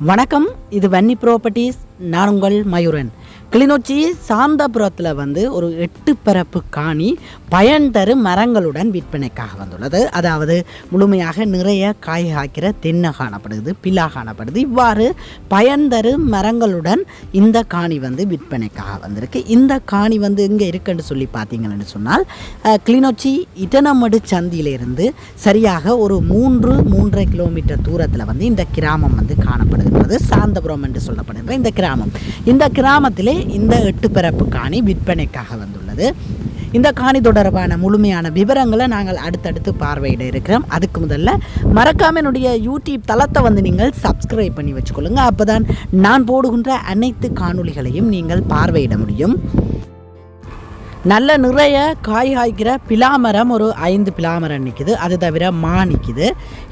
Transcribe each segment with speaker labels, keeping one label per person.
Speaker 1: வணக்கம், இது வன்னி ப்ராப்பர்ட்டிஸ். நான் உங்கள் மயூரன். கிளிநொச்சி சாந்தபுரத்தில் ஒரு 8 பரப்பு காணி பயன் தரும் மரங்களுடன் விற்பனைக்காக வந்துள்ளது. அதாவது முழுமையாக நிறைய காய் காய்க்கிற தென்னை காணப்படுது, பிலா காணப்படுது. இவ்வாறு பயன் தரும் மரங்களுடன் இந்த காணி விற்பனைக்காக வந்திருக்கு. இந்த காணி எங்கே இருக்குன்னு சொல்லி பார்த்தீங்கன்னு சொன்னால், கிளிநொச்சி இட்டனமடு சந்தியிலிருந்து சரியாக ஒரு 3-3.5 கிலோமீட்டர் தூரத்தில் இந்த கிராமம் காணப்படுகிறது. சாந்தபுரம் என்று சொல்லப்படுகிற இந்த கிராமம். இந்த கிராமத்திலே இந்த 8 பரப்பு காணி விற்பனைக்காக வந்துள்ளது. இந்த காணி தொடர்பான முழுமையான விவரங்களை நாங்கள் அடுத்தடுத்து பார்வையிட இருக்கிறோம். அதுக்கு முதல்ல மறக்காம என்னுடைய யூடியூப் தளத்தை நீங்கள் சப்ஸ்கிரைப் பண்ணி வச்சுக்கொள்ளுங்க. அப்போதான் நான் போடுகின்ற அனைத்து காணொளிகளையும் நீங்கள் பார்வையிட முடியும். நல்ல நிறைய காய் காய்க்கிற பிலாமரம் ஒரு 5 பிலாமரம் நிற்குது. அது தவிர மா நிற்குது.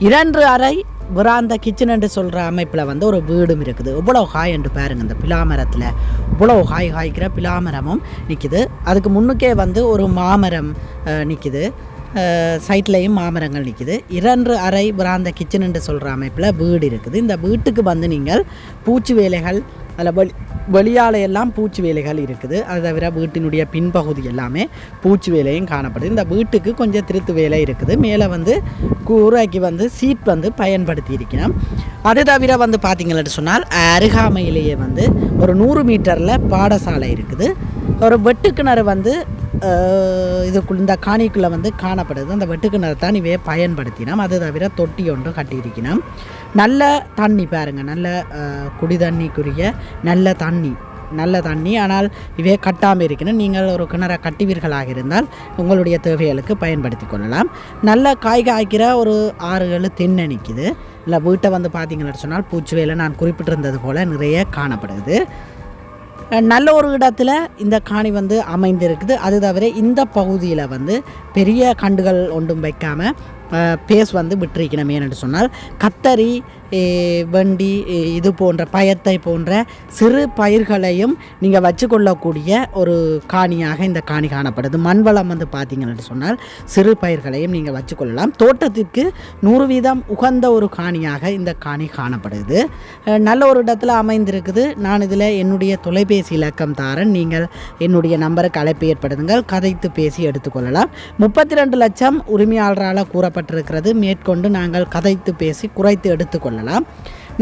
Speaker 1: 2 அறை விராந்த கிச்சன் என்று சொல்கிற அமைப்பில் ஒரு வீடும் இருக்குது. இவ்வளோ காய் என்று பாருங்க. இந்த பிலாமரத்தில் இவ்வளோ காய் காய்க்கிற பிலாமரமும் நிற்குது. அதுக்கு முன்னுக்கே ஒரு மாமரம் நிற்குது. சைட்லேயும் மாமரங்கள் நிற்குது. 2 அறை விராந்த கிச்சன் என்று சொல்கிற அமைப்பில் வீடு இருக்குது. இந்த வீட்டுக்கு நீங்கள் பூச்சி வேலைகள் அதில் வெளியாலையெல்லாம் பூச்சி வேலைகள் இருக்குது. அது தவிர வீட்டினுடைய பின்பகுதி எல்லாமே பூச்சி வேலையும் காணப்படுது. இந்த வீட்டுக்கு கொஞ்சம் திருத்து வேலை இருக்குது. மேலே கூரைக்கு சீட் பயன்படுத்தி இருக்கிறோம். அது தவிர பார்த்தீங்கன்னு சொன்னால் அருகாமையிலேயே ஒரு 100 மீட்டரில் பாடசாலை இருக்குது. ஒரு வெட்டுக்கிணறு இதுக்குள்ள இந்த காணிக்குள்ளே காணப்படுது. அந்த வெட்டுக்கிணறு தான் இவையை பயன்படுத்தினோம். அது தவிர தொட்டி ஒன்று கட்டியிருக்கணும். நல்ல தண்ணி பாருங்கள், நல்ல குடி தண்ணிக்குரிய நல்ல தண்ணி. ஆனால் இவையை கட்டாமல் இருக்கணும். நீங்கள் ஒரு கிணறை கட்டுவீர்களாக இருந்தால் உங்களுடைய தேவைகளுக்கு பயன்படுத்தி கொள்ளலாம். நல்ல காய் காய்க்கிற ஒரு 6-7 தென்னை நிற்குது. இல்லை வீட்டை பார்த்தீங்கன்னு சொன்னால் பூச்சி வேலை நான் குறிப்பிட்டிருந்தது போல் நிறைய காணப்படுது. நல்ல ஒரு இடத்துல இந்த காணி அமைந்திருக்குது. அது தவிர இந்த பகுதியில் பெரிய கண்டுகள் ஒன்றும் வைக்காமல் பேஸ் விட்டிருக்கணும். ஏன்னு சொன்னால் கத்தரி, வண்டி, இது போன்ற பயத்தை போன்ற சிறு பயிர்களையும் நீங்கள் வச்சுக்கொள்ளக்கூடிய ஒரு காணியாக இந்த காணி காணப்படுது. மண்வளம் பார்த்தீங்கன்னு சொன்னால் சிறு பயிர்களையும் நீங்கள் வச்சுக்கொள்ளலாம். தோட்டத்திற்கு 100% உகந்த ஒரு காணியாக இந்த காணி காணப்படுது. நல்ல ஒரு இடத்துல அமைந்திருக்குது. நான் இதில் என்னுடைய தொலைபேசி இலக்கம் தாரேன். நீங்கள் என்னுடைய நம்பருக்கு அழைப்பு ஏற்படுத்துங்கள், கதைத்து பேசி எடுத்துக்கொள்ளலாம். 32 லட்சம் உரிமையாளரால் கூறப்பட்டிருக்கிறது. மேற்கொண்டு நாங்கள் கதைத்து பேசி குறைத்து எடுத்துக்கொள்ளலாம்.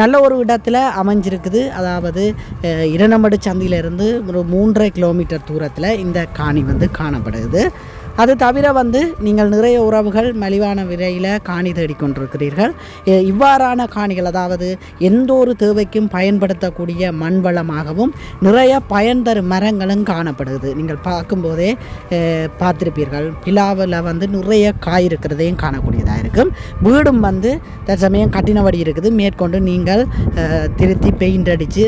Speaker 1: நல்ல ஒரு இடத்துல அமைஞ்சிருக்குது. அதாவது இரணமடு சந்தியிலிருந்து ஒரு 3.5 கிலோமீட்டர் தூரத்தில் இந்த காணி காணப்படுது. அது தவிர நீங்கள் நிறைய உறவுகள் மலிவான விலையில் காணி தேடிக்கொண்டிருக்கிறீர்கள். இவ்வாறான காணிகள், அதாவது எந்த ஒரு தேவைக்கும் பயன்படுத்தக்கூடிய மண்வளமாகவும் நிறைய பயன் தரும் மரங்களும் காணப்படுது. நீங்கள் பார்க்கும்போதே பார்த்துருப்பீர்கள். பிலாவில் நிறைய காய் இருக்கிறதையும் காணக்கூடியதாக இருக்கும். வீடும் தற்சமயம் கட்டினபடி இருக்குது. மேற்கொண்டு நீங்கள் திருத்தி பெயிண்ட் அடித்து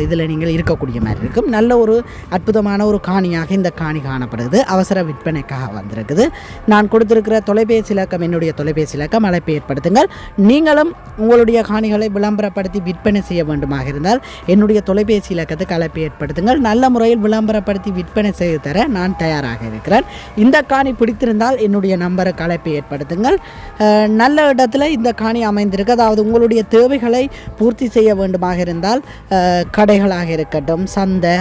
Speaker 1: இதில் நீங்கள் இருக்கக்கூடிய மாதிரி இருக்கும். நல்ல ஒரு அற்புதமான ஒரு காணியாக இந்த காணி காணப்படுது. அவசர விற்பனைக்காக வந்திருக்குது. நான் கொடுத்திருக்கிற தொலைபேசி இலக்கம் என்னுடைய தொலைபேசி இலக்கம். அழைப்பு ஏற்படுத்துங்கள். நீங்களும் உங்களுடைய காணிகளை விளம்பரப்படுத்தி விற்பனை செய்ய வேண்டுமாக இருந்தால் என்னுடைய தொலைபேசி இலக்கத்துக்கு அழைப்பு ஏற்படுத்துங்கள். நல்ல முறையில் விளம்பரப்படுத்தி விற்பனை செய்து தர நான் தயாராக இருக்கிறேன். இந்த காணி பிடித்திருந்தால் என்னுடைய நம்பருக்கு அழைப்பு ஏற்படுத்துங்கள். நல்ல இடத்துல இந்த காணி அமைந்திருக்கு. அதாவது உங்களுடைய தேவைகளை பூர்த்தி செய்ய வேண்டுமாக இருந்தால் கடைகளாக இருக்கட்டும், சந்தை,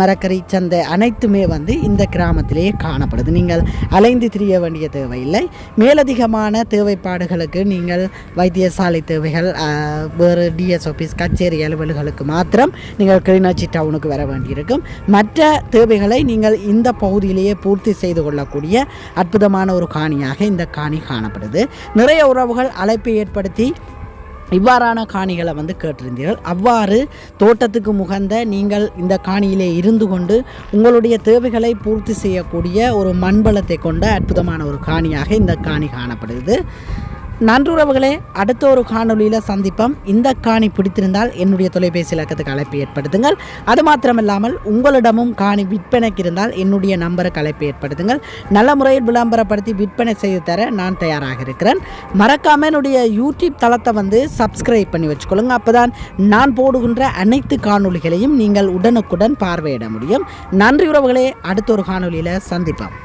Speaker 1: மரக்கறி சந்தை அனைத்துமே இந்த கிராமத்திலேயே காணப்படுது. நீங்கள் அலைந்து திரிய வேண்டிய தேவையில்லை. மேலதிகமான தேவைப்பாடுகளுக்கு நீங்கள் வைத்தியசாலை தேவைகள், வேறு டிஎஸ் ஆஃபீஸ், கச்சேரி அலுவல்களுக்கு மாத்திரம் நீங்கள் கிளிநொச்சி டவுனுக்கு வர வேண்டியிருக்கும். மற்ற தேவைகளை நீங்கள் இந்த பகுதியிலேயே பூர்த்தி செய்து கொள்ளக்கூடிய அற்புதமான ஒரு காணியாக இந்த காணி காணப்படுது. நிறைய உறவுகள் அழைப்பை ஏற்படுத்தி இவ்வாறான காணிகளை கேட்டிருந்தீர்கள். அவ்வாறு தோட்டத்துக்கு முகந்த நீங்கள் இந்த காணியிலே இருந்து கொண்டு உங்களுடைய தேவைகளை பூர்த்தி செய்யக்கூடிய ஒரு மண்வளத்தை கொண்ட அற்புதமான ஒரு காணியாக இந்த காணி காணப்படுது. நன்றுறவுகளே, அடுத்த ஒரு காணொலியில் சந்திப்போம். இந்த காணி பிடித்திருந்தால் என்னுடைய தொலைபேசி இலக்கத்துக்கு அழைப்பு ஏற்படுத்துங்கள். அது மாத்திரமில்லாமல் உங்களிடமும் காணி விற்பனைக்கு இருந்தால் என்னுடைய நம்பருக்கு அழைப்பு ஏற்படுத்துங்கள். நல்ல முறையில் விளம்பரப்படுத்தி விற்பனை செய்து தர நான் தயாராக இருக்கிறேன். மறக்காமல் என்னுடைய யூடியூப் தளத்தை சப்ஸ்கிரைப் பண்ணி வச்சுக்கொள்ளுங்க. அப்போ தான் நான் போடுகின்ற அனைத்து காணொலிகளையும் நீங்கள் உடனுக்குடன் பார்வையிட முடியும். நன்றி உறவுகளே, அடுத்த ஒரு காணொலியில் சந்திப்போம்.